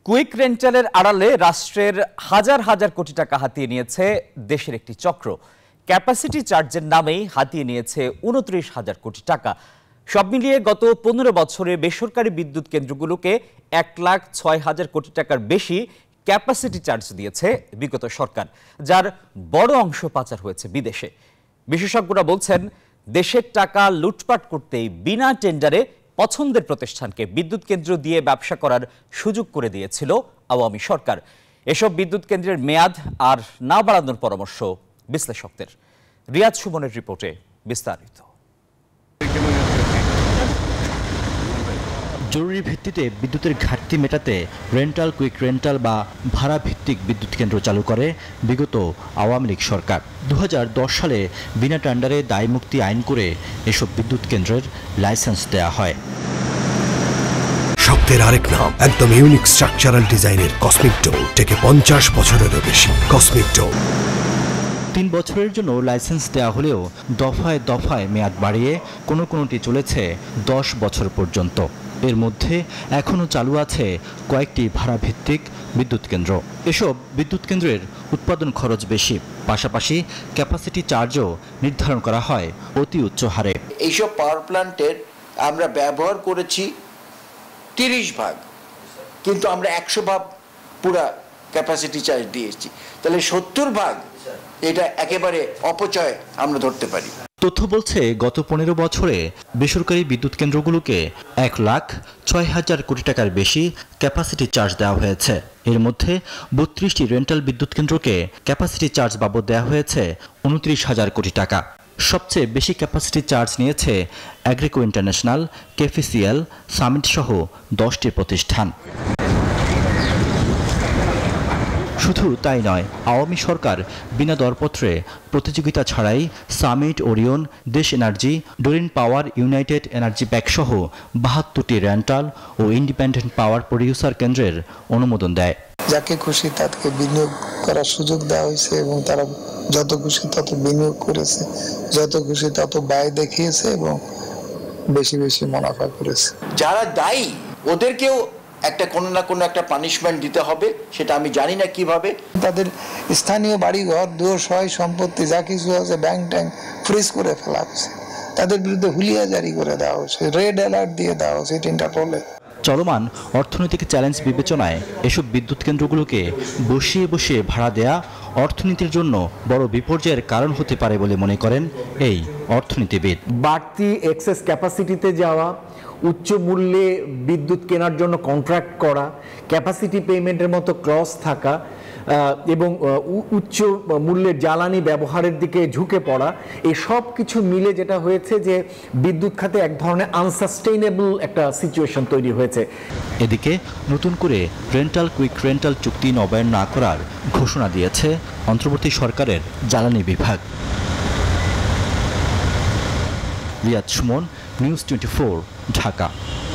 Quick রেন্টালের আড়ালে রাষ্ট্রের হাজার হাজার কোটি টাকা হাতিয়ে নিয়েছে দেশের একটি চক্র। ক্যাপাসিটি চার্জের নামেই হাতিয়ে নিয়েছে ২৯,০০০ কোটি টাকা। সব মিলিয়ে গত ১৫ বছরে বেসরকারি বিদ্যুৎ কেন্দ্রগুলোকে ১,০৬,০০০ কোটি টাকার বেশি ক্যাপাসিটি চার্জ দিয়েছে বিগত সরকার, যার বড় অংশ পাচার হয়েছে বিদেশে। বিশেষজ্ঞরা বলছেন, দেশের টাকা লুটপাট করতেই বিনা টেন্ডারে পছন্দের প্রতিষ্ঠানকে বিদ্যুৎ কেন্দ্র দিয়ে ব্যবসা করার সুযোগ করে দিয়েছিল আওয়ামী সরকার। এসব বিদ্যুৎ কেন্দ্রের মেয়াদ আর না বাড়ানোর পরামর্শ বিশ্লেষকদের। রিয়াদ সুমনের রিপোর্টে বিস্তারিত। জরুরি ভিত্তিতে বিদ্যুতের ঘাটতি মেটাতে রেন্টাল, কুইক রেন্টাল বা ভাড়া ভিত্তিক বিদ্যুৎ কেন্দ্র চালু করে বিগত আওয়ামী লীগ সরকার। ২০১০ সালে বিনা টেন্ডারে দায়মুক্তি আইন করে এসব বিদ্যুৎ কেন্দ্রের লাইসেন্স দেওয়া হয়। শক্তের আরেক নাম, একদম ইউনিক স্ট্রাকচারাল ডিজাইনের কসমিক ডোম, থেকে ৫০ বছরেরও বেশি। কসমিক ডোম ৩ বছরের জন্য লাইসেন্স দেওয়া হলেও দফায় দফায় মেয়াদ বাড়িয়ে কোনোটি চলেছে ১০ বছর পর্যন্ত। এর মধ্যে এখনও চালু আছে কয়েকটি ভাড়া ভিত্তিক বিদ্যুৎ কেন্দ্র। এসব বিদ্যুৎ কেন্দ্রের উৎপাদন খরচ বেশি, পাশাপাশি ক্যাপাসিটি চার্জও নির্ধারণ করা হয় অতি উচ্চ হারে। এইসব পাওয়ার প্ল্যান্টের আমরা ব্যবহার করেছি ৩০ ভাগ, কিন্তু আমরা ১০০ ভাগ পুরা ক্যাপাসিটি চার্জ দিয়েছি, তাহলে ৭০ ভাগ এটা একেবারে অপচয় আমরা ধরতে পারি। তথ্য বলছে, গত ১৫ বছরে বেসরকারি বিদ্যুৎ কেন্দ্রগুলোকে ১,০৬,০০০ কোটি টাকার বেশি ক্যাপাসিটি চার্জ দেওয়া হয়েছে। এর মধ্যে ৩২টি রেন্টাল বিদ্যুৎ কেন্দ্রকে ক্যাপাসিটি চার্জ বাবদ দেওয়া হয়েছে ২৯,০০০ কোটি টাকা। সবচেয়ে বেশি ক্যাপাসিটি চার্জ নিয়েছে অ্যাগ্রিকো ইন্টারন্যাশনাল, কেফিসিএল, সামিট সহ 10টি প্রতিষ্ঠান। শুধু তাই নয়, আওয়ামী সরকার বিনা দরপত্রে প্রতিযোগিতা ছাড়াই সামিট, ওরিয়ন, দেশ এনার্জি, ডোরিন পাওয়ার, ইউনাইটেড এনার্জি প্যাক সহ ৭২টি রেন্টাল ও ইন্ডিপেন্ডেন্ট পাওয়ার প্রডিউসার কেন্দ্রের অনুমোদন দেয়। যাকে খুশি তাকে বিনিয়োগ করার সুযোগ দেওয়া হয়েছে এবং তারা যত খুশি তত বিনিয়োগ করেছে, যত খুশি তত ব্যয় দেখিয়েছে এবং বেশি বেশি মুনাফা করেছে। যারা দায়ী ওদেরকেও একটা কোনো না কোনো একটা পানিশমেন্ট দিতে হবে, সেটা আমি জানি না কিভাবে। তাদের স্থানীয় বাড়িঘর, সয় সম্পত্তি যা কিছু আছে ব্যাংক ট্যাঙ্ক ফ্রিজ করে ফেলা হয়েছে, তাদের বিরুদ্ধে হুলিয়া জারি করে দেওয়া হয়েছে, রেড অ্যালার্ট দিয়ে দেওয়া হয়েছে ইন্টারপোলে। চলমান অর্থনৈতিক চ্যালেঞ্জ বিবেচনায় এসব বিদ্যুৎ কেন্দ্রগুলোকে বসিয়ে বসিয়ে ভাড়া দেয়া অর্থনীতির জন্য বড় বিপর্যয়ের কারণ হতে পারে বলে মনে করেন এই অর্থনীতিবিদ। বাড়তি এক্সেস ক্যাপাসিটিতে যাওয়া, উচ্চ মূল্যে বিদ্যুৎ কেনার জন্য কন্ট্রাক্ট করা, ক্যাপাসিটি পেমেন্টের মতো ক্লজ থাকা এবং উচ্চ মূল্যের জ্বালানি ব্যবহারের দিকে ঝুঁকে পড়া, এই সব কিছু মিলে যেটা হয়েছে যে বিদ্যুৎ খাতে এক ধরনের আনসাস্টেইনেবল একটা সিচুয়েশন তৈরি হয়েছে। এদিকে নতুন করে রেন্টাল, কুইক রেন্টাল চুক্তি নবায়ন না করার ঘোষণা দিয়েছে অন্তর্বর্তী সরকারের জ্বালানি বিভাগ। রিয়াদ সুমন, নিউজ 24, ঢাকা।